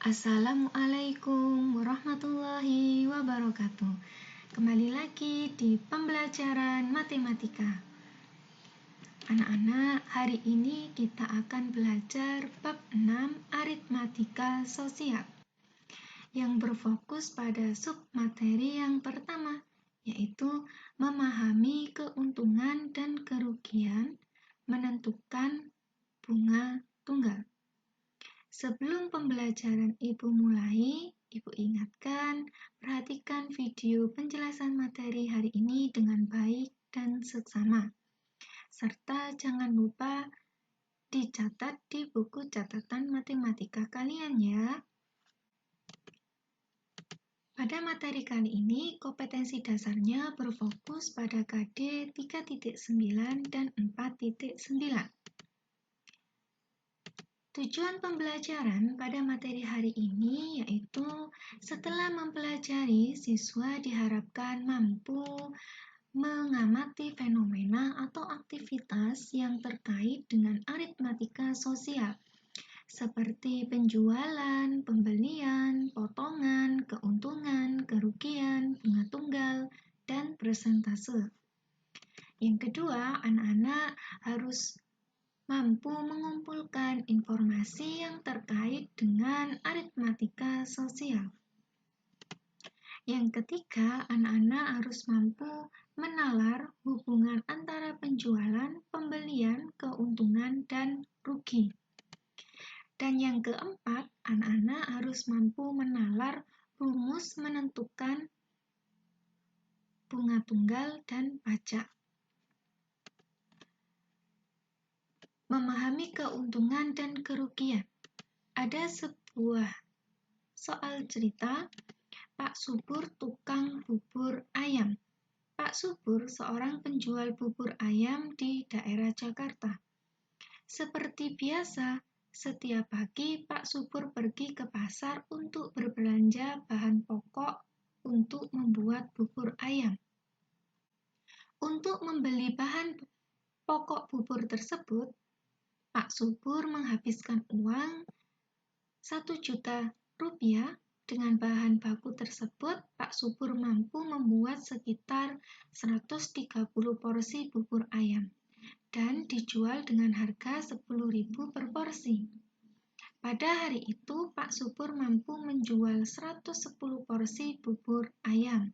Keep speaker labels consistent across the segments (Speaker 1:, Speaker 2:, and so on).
Speaker 1: Assalamualaikum warahmatullahi wabarakatuh. Kembali lagi di pembelajaran matematika. Anak-anak, hari ini kita akan belajar bab 6 aritmatika sosial yang berfokus pada submateri yang pertama, yaitu memahami keuntungan dan kerugian menentukan bunga tunggal. Sebelum pembelajaran Ibu mulai, Ibu ingatkan, perhatikan video penjelasan materi hari ini dengan baik dan seksama. Serta jangan lupa dicatat di buku catatan matematika kalian ya. Pada materi kali ini, kompetensi dasarnya berfokus pada KD 3.9 dan 4.9. Tujuan pembelajaran pada materi hari ini yaitu setelah mempelajari, siswa diharapkan mampu mengamati fenomena atau aktivitas yang terkait dengan aritmatika sosial, seperti penjualan, pembelian, potongan, keuntungan, kerugian, bunga tunggal, dan persentase. Yang kedua, anak-anak harus mampu mengumpulkan informasi yang terkait dengan aritmatika sosial. Yang ketiga, anak-anak harus mampu menalar hubungan antara penjualan, pembelian, keuntungan, dan rugi. Dan yang keempat, anak-anak harus mampu menalar rumus menentukan bunga tunggal dan pajak. Memahami keuntungan dan kerugian. Ada sebuah soal cerita, Pak Subur tukang bubur ayam. Pak Subur seorang penjual bubur ayam di daerah Jakarta. Seperti biasa, setiap pagi Pak Subur pergi ke pasar untuk berbelanja bahan pokok untuk membuat bubur ayam. Untuk membeli bahan pokok bubur tersebut, Pak Subur menghabiskan uang 1 juta rupiah. Dengan bahan baku tersebut, Pak Subur mampu membuat sekitar 130 porsi bubur ayam dan dijual dengan harga 10.000 per porsi. Pada hari itu, Pak Subur mampu menjual 110 porsi bubur ayam.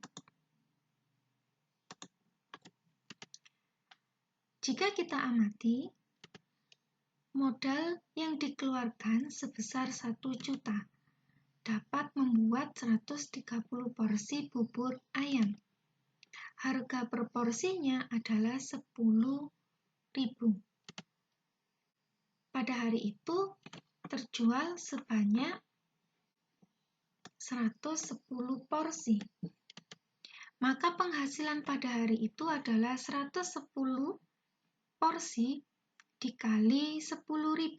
Speaker 1: Jika kita amati, modal yang dikeluarkan sebesar 1 juta dapat membuat 130 porsi bubur ayam. Harga per porsinya adalah 10.000. Pada hari itu terjual sebanyak 110 porsi. Maka penghasilan pada hari itu adalah 110 porsi dikali 10.000.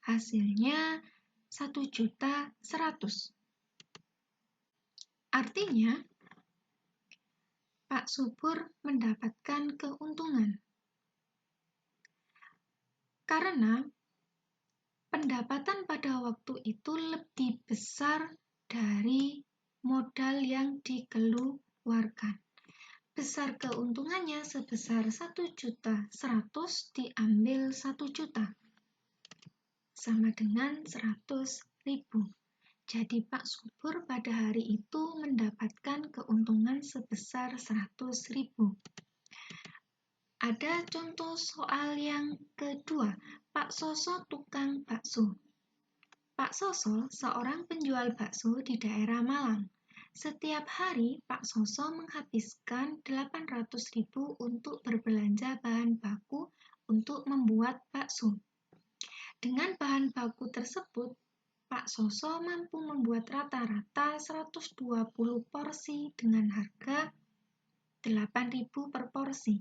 Speaker 1: Hasilnya 1.100.000. Artinya, Pak Subur mendapatkan keuntungan. Karena pendapatan pada waktu itu lebih besar dari modal yang dikeluarkan. Besar keuntungannya sebesar 1.100.000 diambil 1 juta. Sama dengan 100.000. Jadi Pak Subur pada hari itu mendapatkan keuntungan sebesar 100.000. Ada contoh soal yang kedua, Pak Soso tukang bakso. Pak Soso seorang penjual bakso di daerah Malang. Setiap hari Pak Soso menghabiskan 800.000 untuk berbelanja bahan baku untuk membuat bakso. Dengan bahan baku tersebut, Pak Soso mampu membuat rata-rata 120 porsi dengan harga 8.000 per porsi.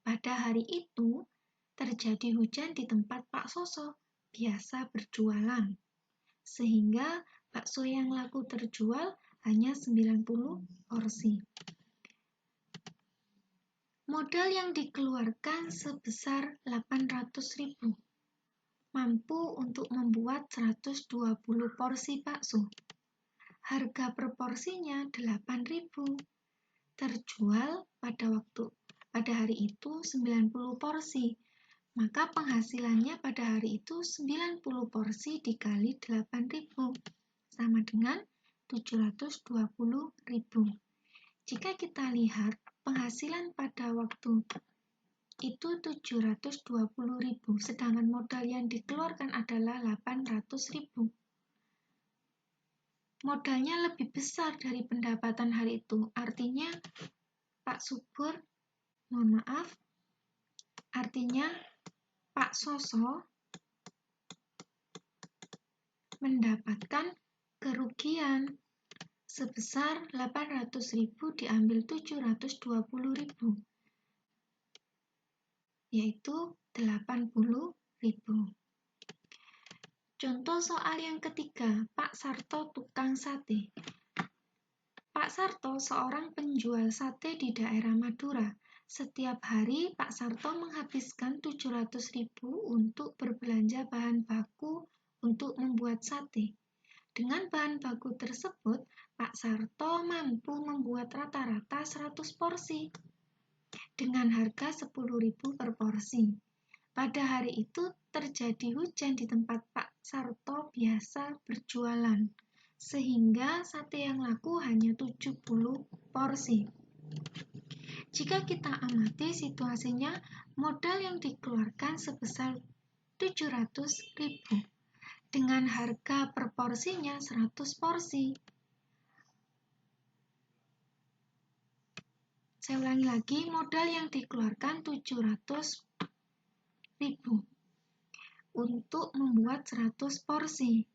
Speaker 1: Pada hari itu, terjadi hujan di tempat Pak Soso biasa berjualan, sehingga bakso yang laku terjual hanya 90 porsi. Modal yang dikeluarkan sebesar 800.000. mampu untuk membuat 120 porsi bakso. Harga per porsinya 8.000. Terjual pada hari itu 90 porsi. Maka penghasilannya pada hari itu 90 porsi dikali 8.000 sama dengan 720.000. Jika kita lihat penghasilan pada waktu itu 720.000, sedangkan modal yang dikeluarkan adalah 800.000. Modalnya lebih besar dari pendapatan hari itu. Artinya Pak Soso mendapatkan kerugian sebesar 800.000 diambil 720.000, yaitu 80.000. Contoh soal yang ketiga, Pak Sarto tukang sate. Pak Sarto seorang penjual sate di daerah Madura. Setiap hari Pak Sarto menghabiskan 700.000 untuk berbelanja bahan baku untuk membuat sate. Dengan bahan baku tersebut, Pak Sarto mampu membuat rata-rata 100 porsi dengan harga 10.000 per porsi. Pada hari itu terjadi hujan di tempat Pak Sarto biasa berjualan, sehingga sate yang laku hanya 70 porsi. Jika kita amati situasinya, modal yang dikeluarkan sebesar 700.000 dengan harga per porsinya 100 porsi. Saya ulangi lagi, modal yang dikeluarkan 700.000 untuk membuat 100 porsi.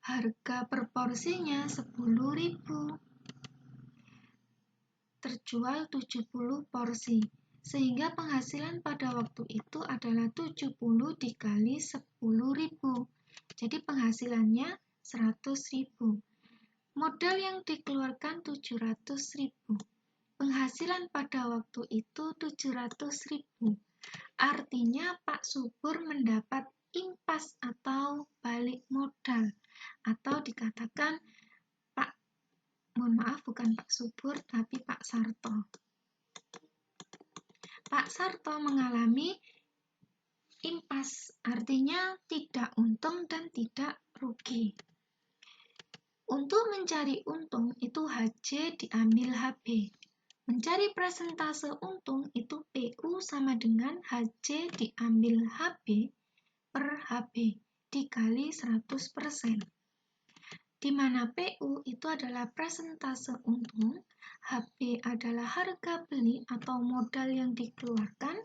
Speaker 1: Harga per porsinya 10.000. Terjual 70 porsi, sehingga penghasilan pada waktu itu adalah 70 dikali 10.000. Jadi penghasilannya 100.000. Modal yang dikeluarkan 700.000. Penghasilan pada waktu itu 700.000. Artinya Pak Subur mendapat impas atau balik modal, atau dikatakan bukan Pak Subur, tapi Pak Sarto. Pak Sarto mengalami impas, artinya tidak untung dan tidak rugi. Untuk mencari untung itu HJ diambil HB. Mencari persentase untung itu PU sama dengan HJ diambil HB per HB dikali 100%. Di mana PU itu adalah persentase untung, HB adalah harga beli atau modal yang dikeluarkan,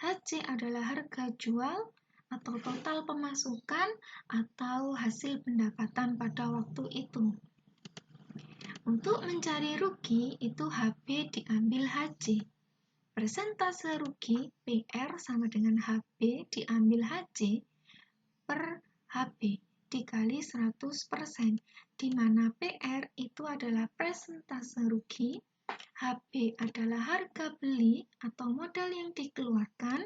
Speaker 1: HJ adalah harga jual atau total pemasukan atau hasil pendapatan pada waktu itu. Untuk mencari rugi itu HB diambil HJ. Persentase rugi PR sama dengan HB diambil HJ per HB dikali 100%, di mana PR itu adalah persentase rugi, HB adalah harga beli atau modal yang dikeluarkan,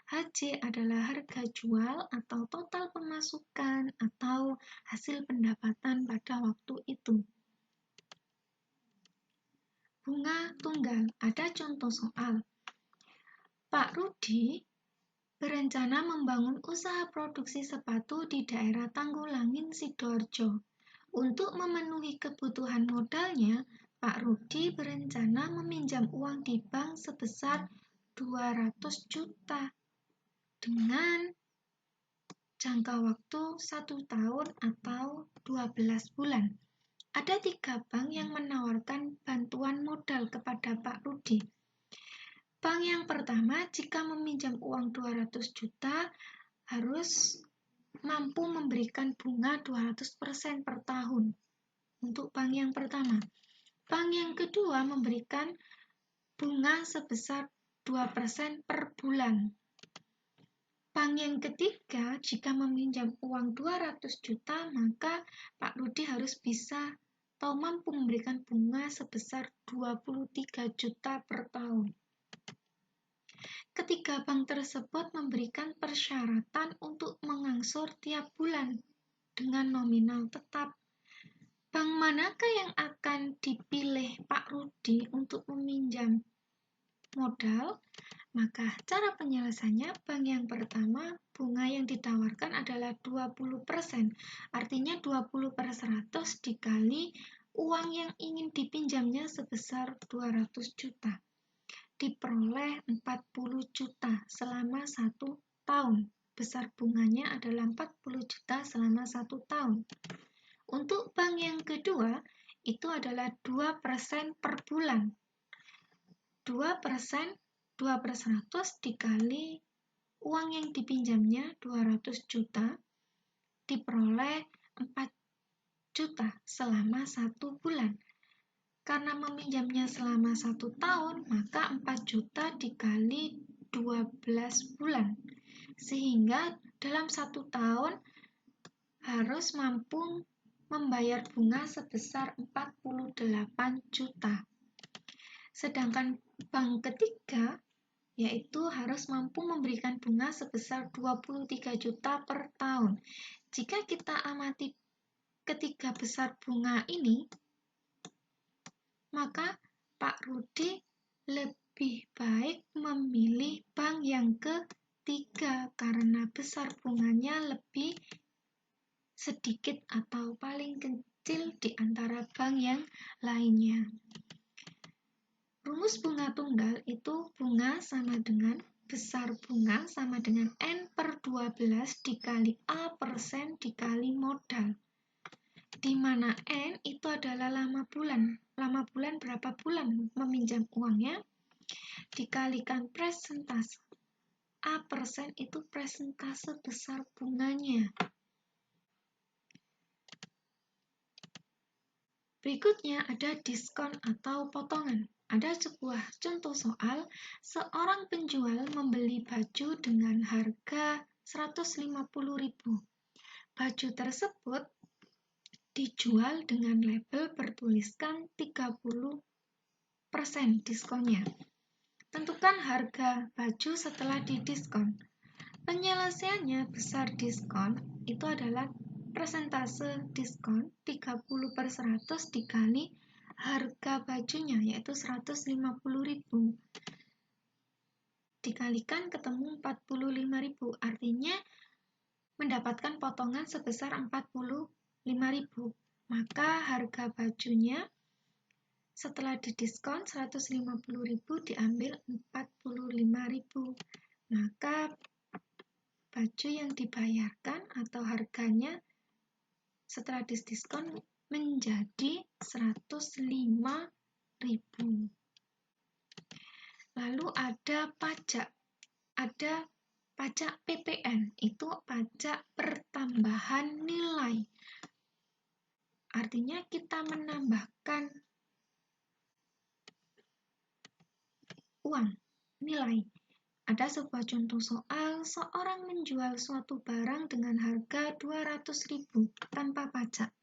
Speaker 1: HJ adalah harga jual atau total pemasukan atau hasil pendapatan pada waktu itu. Bunga tunggal. Ada contoh soal. Pak Rudi berencana membangun usaha produksi sepatu di daerah Tanggulangin, Sidoarjo. Untuk memenuhi kebutuhan modalnya, Pak Rudi berencana meminjam uang di bank sebesar 200 juta dengan jangka waktu 1 tahun atau 12 bulan. Ada 3 bank yang menawarkan bantuan modal kepada Pak Rudi. Bank yang pertama, jika meminjam uang 200 juta, harus mampu memberikan bunga 200% per tahun. Untuk bank yang pertama. Bank yang kedua memberikan bunga sebesar 2% per bulan. Bank yang ketiga, jika meminjam uang 200 juta, maka Pak Rudi harus bisa atau mampu memberikan bunga sebesar 23 juta per tahun. Ketiga bank tersebut memberikan persyaratan untuk mengangsur tiap bulan dengan nominal tetap. Bank manakah yang akan dipilih Pak Rudi untuk meminjam modal? Maka cara penyelesaiannya, bank yang pertama, bunga yang ditawarkan adalah 20%. Artinya 20/100 dikali uang yang ingin dipinjamnya sebesar 200 juta. Diperoleh 40 juta selama 1 tahun. Besar bunganya adalah 40 juta selama 1 tahun. Untuk bank yang kedua, itu adalah 2% per bulan. 2%, 2/100 dikali uang yang dipinjamnya 200 juta, diperoleh 4 juta selama 1 bulan. Karena meminjamnya selama 1 tahun, maka 4 juta dikali 12 bulan. Sehingga dalam 1 tahun harus mampu membayar bunga sebesar 48 juta. Sedangkan bank ketiga, yaitu harus mampu memberikan bunga sebesar 23 juta per tahun. Jika kita amati ketiga besar bunga ini, maka Pak Rudi lebih baik memilih bank yang ketiga karena besar bunganya lebih sedikit atau paling kecil di antara bank yang lainnya. Rumus bunga tunggal itu bunga sama dengan besar bunga sama dengan N/12 dikali A% dikali modal. Di mana N itu adalah lama bulan. Lama bulan berapa bulan meminjam uangnya, dikalikan persentase. A% itu persentase besar bunganya. Berikutnya ada diskon atau potongan. Ada sebuah contoh soal, seorang penjual membeli baju dengan harga 150.000. Baju tersebut dijual dengan label bertuliskan 30% diskonnya. Tentukan harga baju setelah didiskon. Penyelesaiannya besar diskon itu adalah persentase diskon 30/100 dikali harga bajunya, yaitu 150.000. Dikalikan ketemu 45.000, artinya mendapatkan potongan sebesar 45.000. Maka harga bajunya setelah didiskon 150.000 diambil 45.000. Maka baju yang dibayarkan atau harganya setelah didiskon menjadi 105.000. Lalu ada pajak. Ada pajak PPN, itu pajak pertambahan nilai. Artinya kita menambahkan uang, nilai. Ada sebuah contoh soal, seorang menjual suatu barang dengan harga 200.000 tanpa pajak.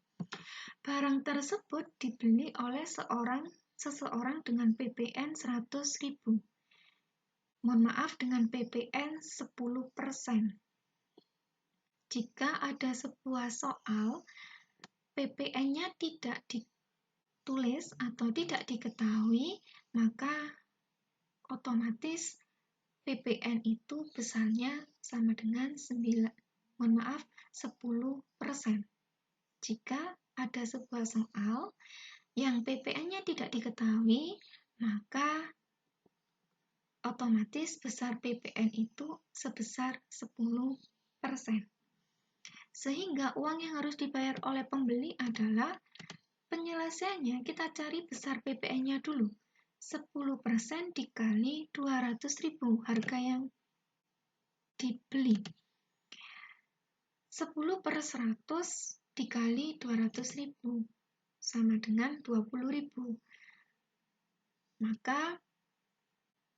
Speaker 1: Barang tersebut dibeli oleh seseorang dengan PPN 100.000. Mohon maaf, dengan PPN 10%. Jika ada sebuah soal, PPN-nya tidak ditulis atau tidak diketahui, maka otomatis PPN itu besarnya sama dengan 10%. Jika ada sebuah soal yang PPN-nya tidak diketahui, maka otomatis besar PPN itu sebesar 10%. Sehingga uang yang harus dibayar oleh pembeli adalah, penyelesaiannya kita cari besar PPN-nya dulu. 10% dikali 200.000 harga yang dibeli. 10/100 dikali 200.000 sama dengan 20.000. Maka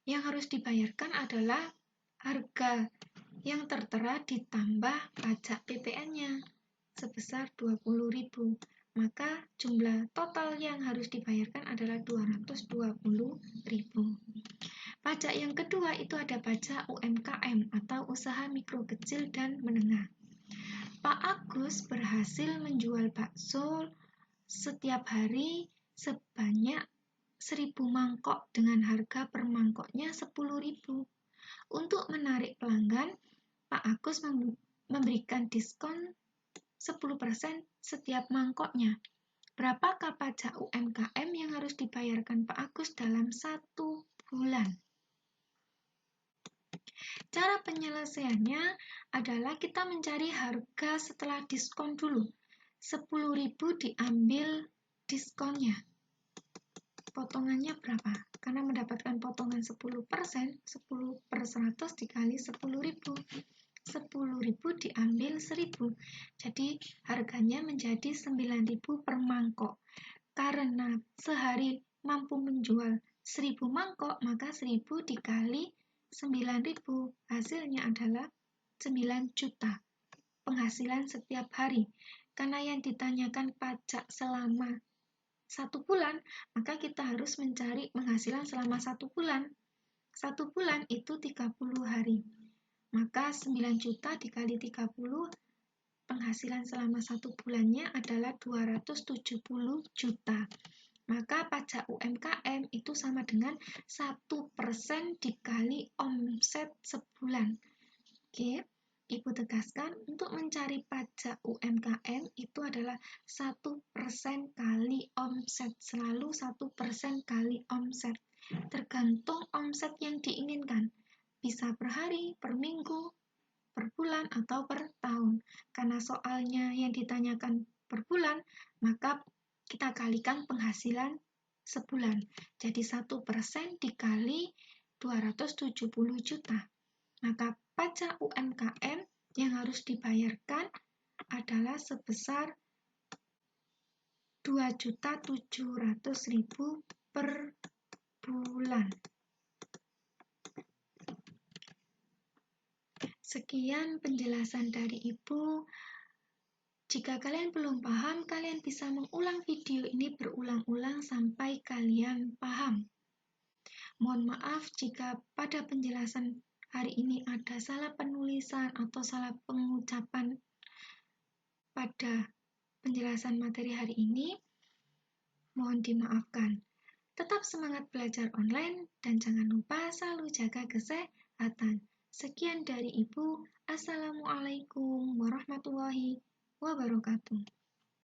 Speaker 1: yang harus dibayarkan adalah harga yang tertera ditambah pajak PPN-nya sebesar 20.000. Maka jumlah total yang harus dibayarkan adalah 220.000. Pajak yang kedua itu ada pajak UMKM atau usaha mikro kecil dan menengah. Pak Agus berhasil menjual bakso setiap hari sebanyak 1.000 mangkok dengan harga per mangkoknya 10.000. Untuk menarik pelanggan, Pak Agus memberikan diskon 10% setiap mangkoknya. Berapakah pajak UMKM yang harus dibayarkan Pak Agus dalam 1 bulan? Cara penyelesaiannya adalah kita mencari harga setelah diskon dulu. 10.000 diambil diskonnya. Potongannya berapa? Karena mendapatkan potongan 10%, 10 per 100 dikali 10.000. 10.000 diambil 1.000. Jadi harganya menjadi 9.000 per mangkok. Karena sehari mampu menjual 1.000 mangkok, maka 1.000 dikali 9.000. Hasilnya adalah 9 juta penghasilan setiap hari. Karena yang ditanyakan pajak selama 1 bulan, maka kita harus mencari penghasilan selama 1 bulan. 1 bulan itu 30 hari. Maka 9 juta dikali 30, penghasilan selama 1 bulannya adalah 270 juta. Maka pajak UMKM itu sama dengan 1% dikali omset sebulan. Oke, Ibu tegaskan untuk mencari pajak UMKM itu adalah 1% kali omset. Selalu 1% kali omset. Tergantung omset yang diinginkan. Bisa per hari, per minggu, per bulan, atau per tahun. Karena soalnya yang ditanyakan per bulan, maka kita kalikan penghasilan sebulan. Jadi 1% dikali 270 juta. Maka pajak UMKM yang harus dibayarkan adalah sebesar 2.700.000 per bulan. Sekian penjelasan dari Ibu. Jika kalian belum paham, kalian bisa mengulang video ini berulang-ulang sampai kalian paham. Mohon maaf jika pada penjelasan hari ini ada salah penulisan atau salah pengucapan pada penjelasan materi hari ini. Mohon dimaafkan. Tetap semangat belajar online dan jangan lupa selalu jaga kesehatan. Sekian dari Ibu. Assalamualaikum warahmatullahi wabarakatuh.